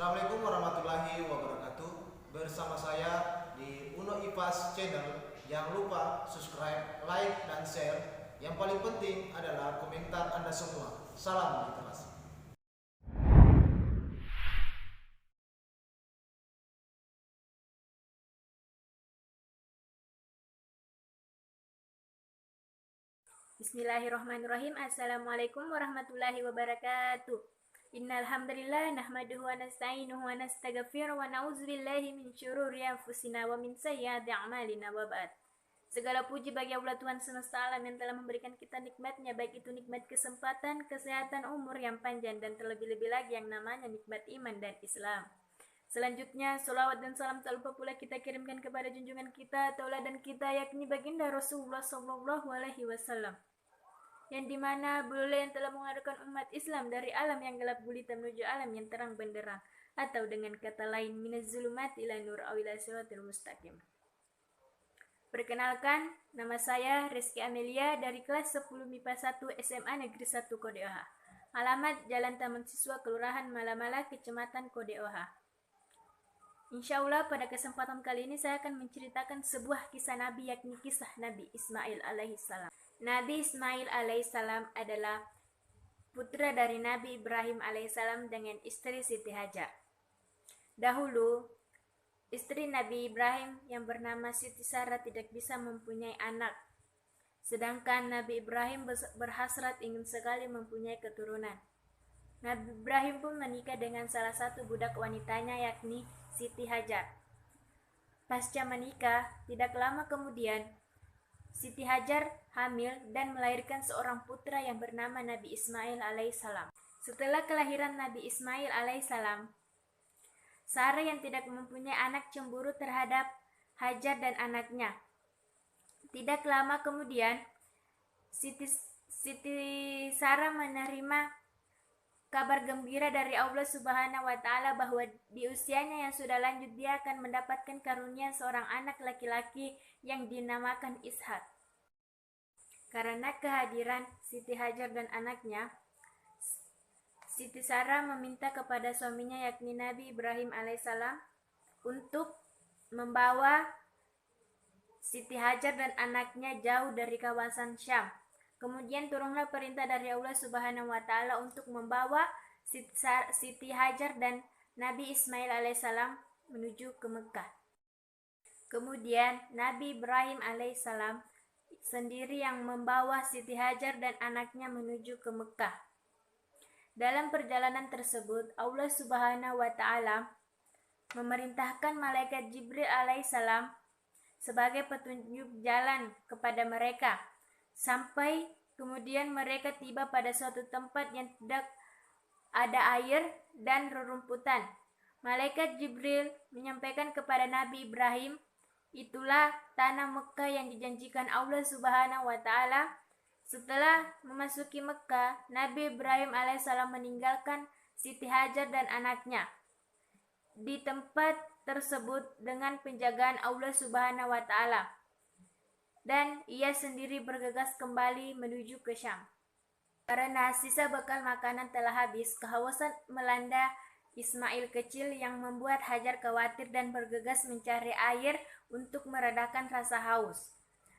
Assalamualaikum warahmatullahi wabarakatuh. Bersama saya di Uno IPAS Channel. Jangan lupa subscribe, like, dan share. Yang paling penting adalah komentar Anda semua. Salam literasi. Bismillahirrahmanirrahim. Assalamualaikum warahmatullahi wabarakatuh. Innal hamdalillah nahmaduhu wa nasta'inuhu wa nastaghfiruh wa na'udzubillahi min syururi anfusina wa min sayyiati a'malina wa ba'd. Segala puji bagi Allah Tuhan semesta alam yang telah memberikan kita nikmatnya, baik itu nikmat kesempatan, kesehatan, umur yang panjang, dan terlebih-lebih lagi yang namanya nikmat iman dan Islam. Selanjutnya, salawat dan salam tak lupa pula kita kirimkan kepada junjungan kita, tauladan kita, yakni baginda Rasulullah Sallallahu Alaihi Wasallam, yang dimana beliau yang telah mengadakan umat Islam dari alam yang gelap gulita menuju alam yang terang benderang, atau dengan kata lain minaz zulumati ila nur aw ila siratal mustaqim. Perkenalkan, nama saya Rizky Amelia dari kelas 10 MIPA 1 SMA Negeri 1 Kodeoha. Alamat Jalan Taman Siswa, Kelurahan Malamala, Kecamatan Kodeoha. Insya Allah pada kesempatan kali ini saya akan menceritakan sebuah kisah Nabi, yakni kisah Nabi Ismail alaihissalam. Nabi Ismail alaihissalam adalah putra dari Nabi Ibrahim alaihissalam dengan istri Siti Hajar. Dahulu, istri Nabi Ibrahim yang bernama Siti Sarah tidak bisa mempunyai anak. Sedangkan Nabi Ibrahim berhasrat ingin sekali mempunyai keturunan. Nabi Ibrahim pun menikah dengan salah satu budak wanitanya, yakni Siti Hajar. Pasca menikah, tidak lama kemudian, Siti Hajar hamil dan melahirkan seorang putra yang bernama Nabi Ismail alaihissalam. Setelah kelahiran Nabi Ismail alaihissalam, Sarah yang tidak mempunyai anak cemburu terhadap Hajar dan anaknya. Tidak lama kemudian, Siti Sarah menerima kabar gembira dari Allah Subhanahu wa Ta'ala bahwa di usianya yang sudah lanjut dia akan mendapatkan karunia seorang anak laki-laki yang dinamakan Ishak. Karena kehadiran Siti Hajar dan anaknya, Siti Sarah meminta kepada suaminya, yakni Nabi Ibrahim alaihissalam, untuk membawa Siti Hajar dan anaknya jauh dari kawasan Syam. Kemudian turunlah perintah dari Allah Subhanahu wa Ta'ala untuk membawa Siti Hajar dan Nabi Ismail alaihissalam menuju ke Mekah. Kemudian Nabi Ibrahim alaihissalam sendiri yang membawa Siti Hajar dan anaknya menuju ke Mekah. Dalam perjalanan tersebut, Allah Subhanahu wa Ta'ala memerintahkan malaikat Jibril alaihissalam sebagai petunjuk jalan kepada mereka, sampai kemudian mereka tiba pada suatu tempat yang tidak ada air dan rerumputan. Malaikat Jibril menyampaikan kepada Nabi Ibrahim, itulah tanah Mekah yang dijanjikan Allah Subhanahu wa Ta'ala. Setelah memasuki Mekah, Nabi Ibrahim alaihissalam meninggalkan Siti Hajar dan anaknya di tempat tersebut dengan penjagaan Allah Subhanahu wa Ta'ala, dan ia sendiri bergegas kembali menuju ke Syam. Karena sisa bekal makanan telah habis, kehausan melanda Ismail kecil yang membuat Hajar khawatir dan bergegas mencari air untuk meredakan rasa haus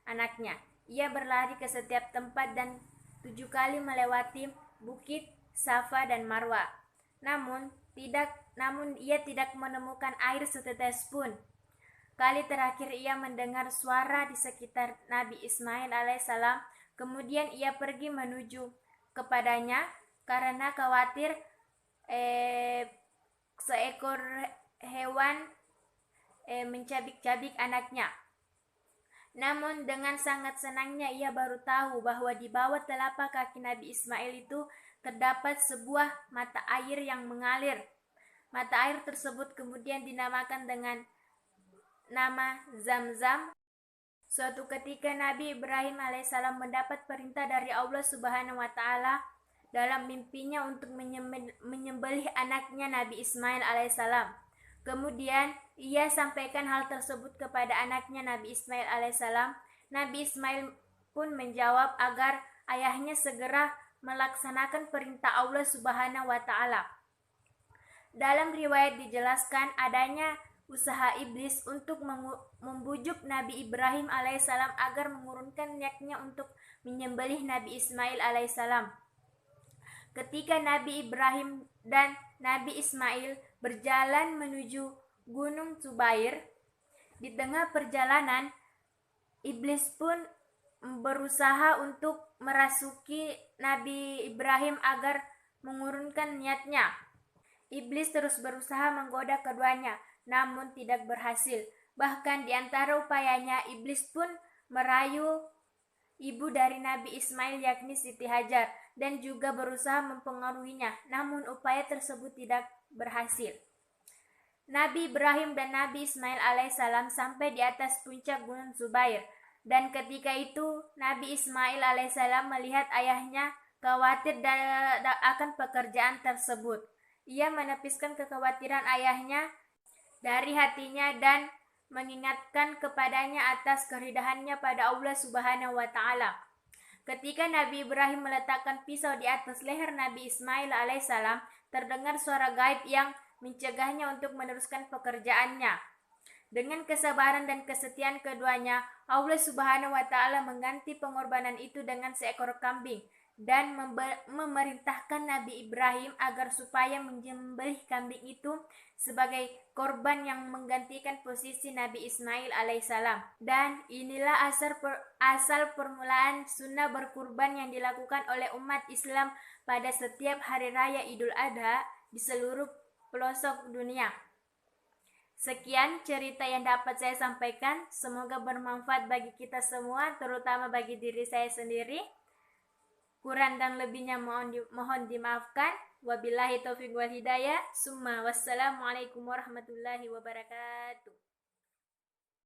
anaknya. Ia berlari ke setiap tempat dan 7 kali melewati bukit Safa dan Marwa. Namun ia tidak menemukan air setetes pun. Kali terakhir ia mendengar suara di sekitar Nabi Ismail alaihissalam. Kemudian ia pergi menuju kepadanya karena khawatir seekor hewan mencabik-cabik anaknya. Namun dengan sangat senangnya ia baru tahu bahwa di bawah telapak kaki Nabi Ismail itu terdapat sebuah mata air yang mengalir. Mata air tersebut kemudian dinamakan dengan nama Zam-Zam. Suatu ketika Nabi Ibrahim alaihissalam mendapat perintah dari Allah Subhanahu wa Ta'ala dalam mimpinya untuk menyembelih anaknya Nabi Ismail alaihissalam. Kemudian ia sampaikan hal tersebut kepada anaknya Nabi Ismail alaihissalam. Nabi Ismail pun menjawab agar ayahnya segera melaksanakan perintah Allah Subhanahu wa Ta'ala. Dalam riwayat dijelaskan adanya usaha iblis untuk membujuk Nabi Ibrahim alaihissalam agar mengurungkan niatnya untuk menyembelih Nabi Ismail alaihissalam. Ketika Nabi Ibrahim dan Nabi Ismail berjalan menuju Gunung Tsubair, di tengah perjalanan iblis pun berusaha untuk merasuki Nabi Ibrahim agar mengurungkan niatnya. Iblis terus berusaha menggoda keduanya, namun tidak berhasil. Bahkan di antara upayanya, iblis pun merayu ibu dari Nabi Ismail yakni Siti Hajar dan juga berusaha mempengaruhinya, namun upaya tersebut tidak berhasil. Nabi Ibrahim dan Nabi Ismail alaihissalam sampai di atas puncak Gunung Tsubair, dan ketika itu Nabi Ismail alaihissalam melihat ayahnya khawatir akan pekerjaan tersebut. Ia menepiskan kekhawatiran ayahnya dari hatinya dan mengingatkan kepadanya atas keridahannya pada Allah Subhanahu wa Ta'ala. Ketika Nabi Ibrahim meletakkan pisau di atas leher Nabi Ismail alaihissalam, terdengar suara gaib yang mencegahnya untuk meneruskan pekerjaannya. Dengan kesabaran dan kesetiaan keduanya, Allah Subhanahu wa Ta'ala mengganti pengorbanan itu dengan seekor kambing dan memerintahkan Nabi Ibrahim agar supaya menyembelih kambing itu sebagai korban yang menggantikan posisi Nabi Ismail alaihissalam. Dan inilah asal permulaan sunnah berkurban yang dilakukan oleh umat Islam pada setiap hari raya Idul Adha di seluruh pelosok dunia. Sekian cerita yang dapat saya sampaikan, semoga bermanfaat bagi kita semua, terutama bagi diri saya sendiri. Kurang dan lebihnya mohon dimaafkan. Wabillahi taufiq wal hidayah. Summa wassalamualaikum warahmatullahi wabarakatuh.